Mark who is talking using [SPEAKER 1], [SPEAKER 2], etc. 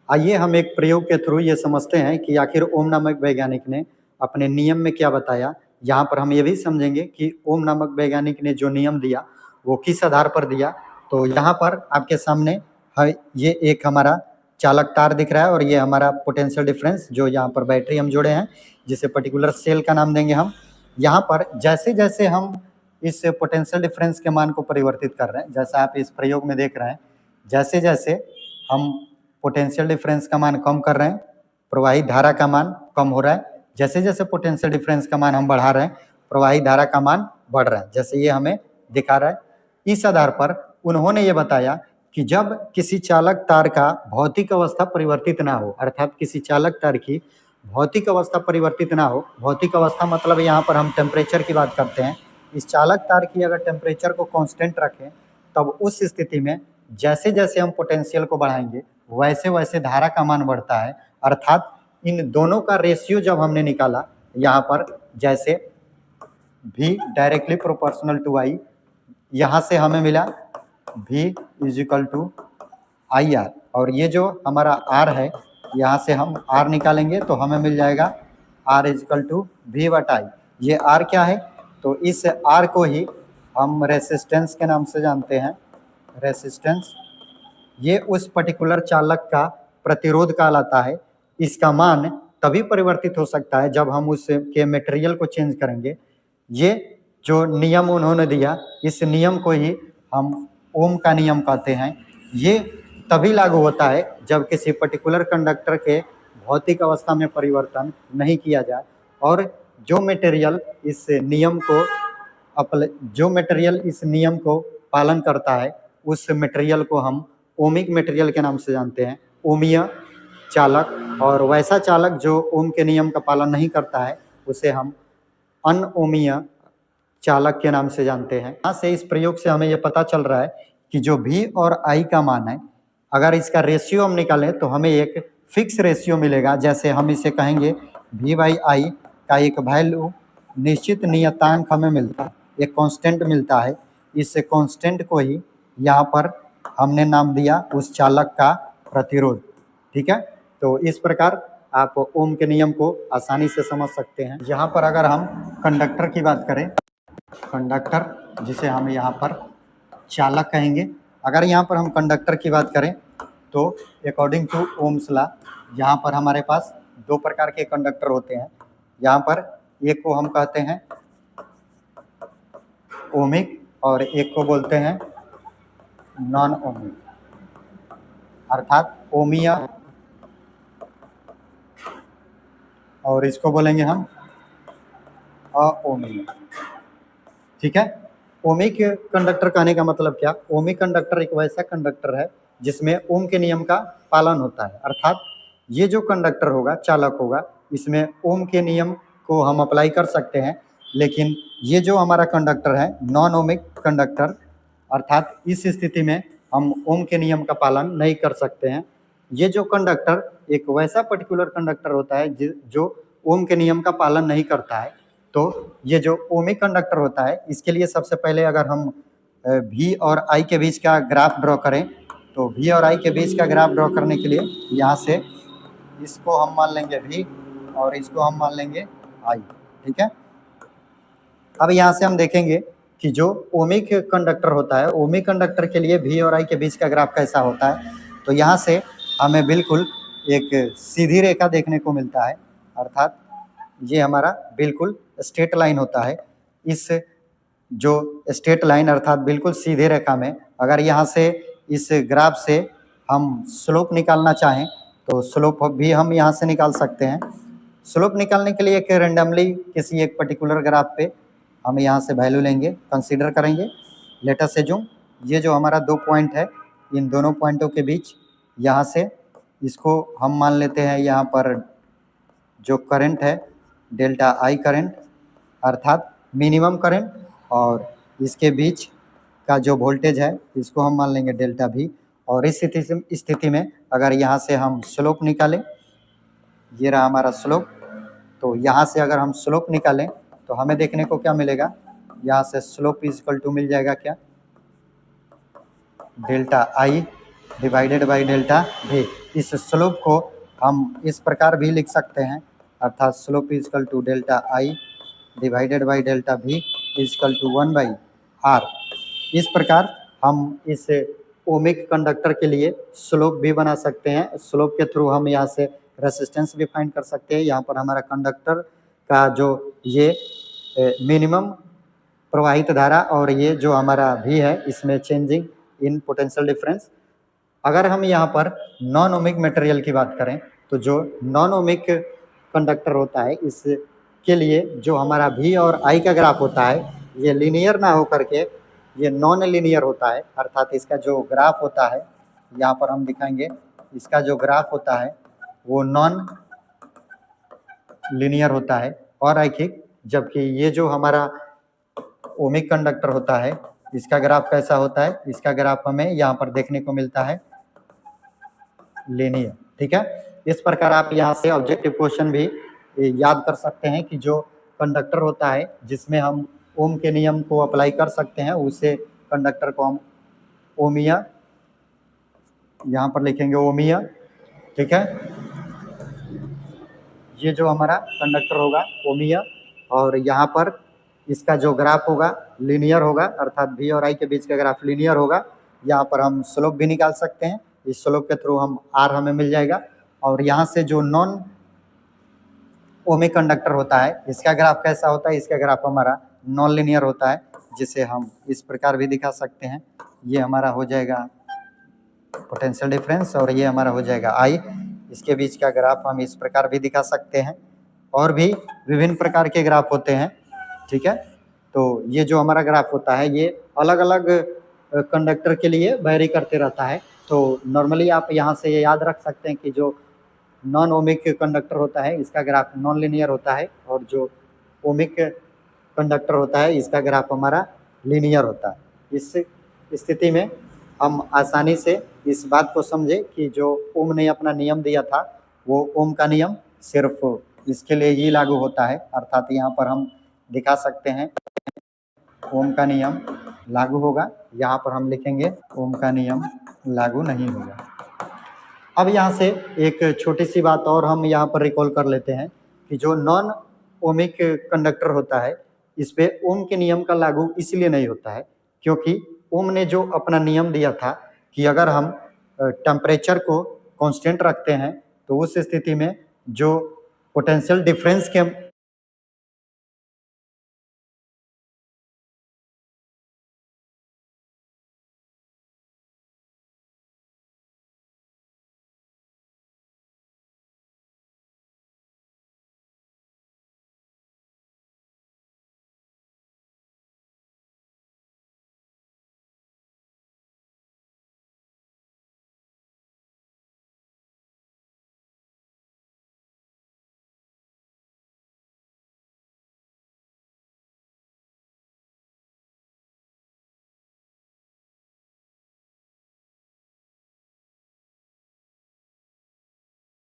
[SPEAKER 1] आइए हम एक प्रयोग के थ्रू ये समझते हैं कि आखिर ओम नामक वैज्ञानिक ने अपने नियम में क्या बताया। यहाँ पर हम ये भी समझेंगे कि ओम नामक वैज्ञानिक ने जो नियम दिया वो किस आधार पर दिया। तो यहाँ पर आपके सामने ये एक हमारा चालक तार दिख रहा है और ये हमारा पोटेंशियल डिफरेंस जो यहाँ पर बैटरी हम जोड़े हैं, जिसे पर्टिकुलर सेल का नाम देंगे हम। यहाँ पर जैसे जैसे हम इस पोटेंशियल डिफरेंस के मान को परिवर्तित कर रहे हैं, जैसा आप इस प्रयोग में देख रहे हैं, जैसे जैसे हम पोटेंशियल डिफरेंस का मान कम कर रहे हैं, प्रवाहित धारा का मान कम हो रहा है। जैसे जैसे पोटेंशियल डिफरेंस का मान हम बढ़ा रहे हैं, प्रवाहित धारा का मान बढ़ रहा है, जैसे ये हमें दिखा रहा है। इस आधार पर उन्होंने ये बताया कि जब किसी चालक तार का भौतिक अवस्था परिवर्तित ना हो, अर्थात किसी चालक तार की भौतिक अवस्था परिवर्तित ना हो, भौतिक अवस्था मतलब यहाँ पर हम टेम्परेचर की बात करते हैं। इस चालक तार की अगर टेम्परेचर को कांस्टेंट रखें, तब उस स्थिति में जैसे जैसे हम पोटेंशियल को बढ़ाएंगे वैसे वैसे धारा का मान बढ़ता है। अर्थात इन दोनों का रेशियो जब हमने निकाला, यहाँ पर जैसे V directly proportional to I, यहाँ से हमें मिला V is equal to IR, और ये जो हमारा R है यहाँ से हम R निकालेंगे तो हमें मिल जाएगा R is equal to V बटा I। ये R क्या है? तो इस R को ही हम रेसिस्टेंस के नाम से जानते हैं। रेसिस्टेंस ये उस पर्टिकुलर चालक का प्रतिरोध कहलाता है। इसका मान तभी परिवर्तित हो सकता है जब हम उसके मटेरियल को चेंज करेंगे। ये जो नियम उन्होंने दिया, इस नियम को ही हम ओम का नियम कहते हैं। ये तभी लागू होता है जब किसी पर्टिकुलर कंडक्टर के भौतिक अवस्था में परिवर्तन नहीं किया जाए, और जो मटेरियल इस नियम को पालन करता है उस मटेरियल को हम ओमिक मटेरियल के नाम से जानते हैं, ओमीय चालक। और वैसा चालक जो ओम के नियम का पालन नहीं करता है उसे हम अनओमीय चालक के नाम से जानते हैं। यहाँ से इस प्रयोग से हमें यह पता चल रहा है कि जो V और I का मान है, अगर इसका रेशियो हम निकालें तो हमें एक फिक्स रेशियो मिलेगा। जैसे हम इसे कहेंगे V बाई I का एक वैल्यू, निश्चित नियतांक हमें मिलता है, एक कांस्टेंट मिलता है। इस कांस्टेंट को ही यहाँ पर हमने नाम दिया उस चालक का प्रतिरोध। ठीक है, तो इस प्रकार आप ओम के नियम को आसानी से समझ सकते हैं। यहाँ पर अगर हम कंडक्टर की बात करें, कंडक्टर जिसे हम यहाँ पर चालक कहेंगे, अगर यहाँ पर हम कंडक्टर की बात करें तो अकॉर्डिंग टू ओम्स लॉ यहाँ पर हमारे पास दो प्रकार के कंडक्टर होते हैं। यहाँ पर एक को हम कहते हैं ओमिक और एक को बोलते हैं नॉन ओमिक, अर्थात ओमीय, और इसको बोलेंगे हम अओमीय। ठीक है, ओमिक कंडक्टर कहने का मतलब क्या? ओमिक कंडक्टर एक वैसा कंडक्टर है जिसमें ओम के नियम का पालन होता है। अर्थात ये जो कंडक्टर होगा, चालक होगा, इसमें ओम के नियम को हम अप्लाई कर सकते हैं। लेकिन ये जो हमारा कंडक्टर है नॉन ओमिक कंडक्टर, अर्थात इस स्थिति में हम ओम के नियम का पालन नहीं कर सकते हैं। ये जो कंडक्टर एक वैसा पर्टिकुलर कंडक्टर होता है जो ओम के नियम का पालन नहीं करता है। तो ये जो ओमिक कंडक्टर होता है, इसके लिए सबसे पहले अगर हम V और I के बीच का ग्राफ ड्रॉ करें, तो V और I के बीच का ग्राफ ड्रॉ करने के लिए यहाँ से इसको हम मान लेंगे V और इसको हम मान लेंगे I। ठीक है, अब यहाँ से हम देखेंगे कि जो ओमिक कंडक्टर होता है, ओमिक कंडक्टर के लिए V और I के बीच का ग्राफ कैसा होता है। तो यहाँ से हमें बिल्कुल एक सीधी रेखा देखने को मिलता है, अर्थात ये हमारा बिल्कुल स्ट्रेट लाइन होता है। इस जो स्ट्रेट लाइन अर्थात बिल्कुल सीधे रेखा में अगर यहाँ से इस ग्राफ से हम स्लोप निकालना चाहें तो स्लोप भी हम यहाँ से निकाल सकते हैं। स्लोप निकालने के लिए एक रेंडमली किसी एक पर्टिकुलर ग्राफ पे हम यहाँ से वैल्यू लेंगे, कंसीडर करेंगे। लेट अस अज्यूम ये जो हमारा दो पॉइंट है, इन दोनों पॉइंटों के बीच यहाँ से इसको हम मान लेते हैं यहाँ पर जो करंट है डेल्टा I करंट, अर्थात मिनिमम करंट, और इसके बीच का जो वोल्टेज है इसको हम मान लेंगे डेल्टा V। और इस स्थिति में अगर यहाँ से हम स्लोप निकालें, ये रहा हमारा स्लोप, तो यहाँ से अगर हम स्लोप निकालें तो हमें देखने को क्या मिलेगा, यहाँ से स्लोप इज इक्वल टू मिल जाएगा क्या, delta I divided by delta V। इस स्लोप को हम इस प्रकार भी लिख सकते हैं, अर्थात slope is equal to delta I divided by delta V is equal to 1/r। इस प्रकार हम इस ओमिक कंडक्टर के लिए स्लोप भी बना सकते हैं। स्लोप के थ्रू हम यहाँ से रेसिस्टेंस भी फाइंड कर सकते हैं। यहाँ पर हमारा कंडक्टर का जो ये मिनिमम प्रवाहित धारा और ये जो हमारा भी है, इसमें चेंजिंग इन पोटेंशियल डिफरेंस। अगर हम यहाँ पर नॉन ओमिक मटेरियल की बात करें तो जो नॉन ओमिक कंडक्टर होता है, इसके लिए जो हमारा भी और आई का ग्राफ होता है, ये लीनियर ना हो करके ये नॉन लीनियर होता है। अर्थात इसका जो ग्राफ होता है, यहाँ पर हम दिखाएंगे, इसका जो ग्राफ होता है वो नॉन लीनियर होता है और रैखिक। जबकि ये जो हमारा ओमिक कंडक्टर होता है, इसका ग्राफ कैसा होता है, इसका ग्राफ हमें यहाँ पर देखने को मिलता है लीनियर। ठीक है, इस प्रकार आप यहाँ से ऑब्जेक्टिव क्वेश्चन भी याद कर सकते हैं कि जो कंडक्टर होता है जिसमें हम ओम के नियम को अप्लाई कर सकते हैं, उसे कंडक्टर को हम ओमिया, यहाँ पर लिखेंगे ओमिया। ठीक है, ये जो हमारा कंडक्टर होगा ओमिया, और यहाँ पर इसका जो ग्राफ होगा लीनियर होगा, अर्थात भी और आई के बीच का ग्राफ लीनियर होगा। यहाँ पर हम स्लोप भी निकाल सकते हैं, इस स्लोप के थ्रू हम आर हमें मिल जाएगा। और यहाँ से जो नॉन ओमिक कंडक्टर होता है, इसका ग्राफ कैसा होता है, इसका ग्राफ हमारा नॉन लीनियर होता है, जिसे हम इस प्रकार भी दिखा सकते हैं। ये हमारा हो जाएगा पोटेंशियल डिफरेंस और ये हमारा हो जाएगा आई। इसके बीच का ग्राफ हम इस प्रकार भी दिखा सकते हैं, और भी विभिन्न प्रकार के ग्राफ होते हैं। ठीक है, तो ये जो हमारा ग्राफ होता है ये अलग अलग कंडक्टर के लिए वेरी करते रहता है। तो नॉर्मली आप यहाँ से ये याद रख सकते हैं कि जो नॉन ओमिक कंडक्टर होता है, इसका ग्राफ नॉन लीनियर होता है, और जो ओमिक कंडक्टर होता है, इसका ग्राफ हमारा लीनियर होता है। इस स्थिति में हम आसानी से इस बात को समझे कि जो ओम ने अपना नियम दिया था, वो ओम का नियम सिर्फ इसके लिए ही लागू होता है। अर्थात यहाँ पर हम दिखा सकते हैं ओम का नियम लागू होगा, यहाँ पर हम लिखेंगे ओम का नियम लागू नहीं होगा। अब यहाँ से एक छोटी सी बात और हम यहाँ पर रिकॉल कर लेते हैं कि जो नॉन ओमिक कंडक्टर होता है, इस पे ओम के नियम का लागू इसलिए नहीं होता है क्योंकि ओम ने जो अपना नियम दिया था कि अगर हम टेम्परेचर को कांस्टेंट रखते हैं तो उस स्थिति में जो पोटेंशियल डिफरेंस के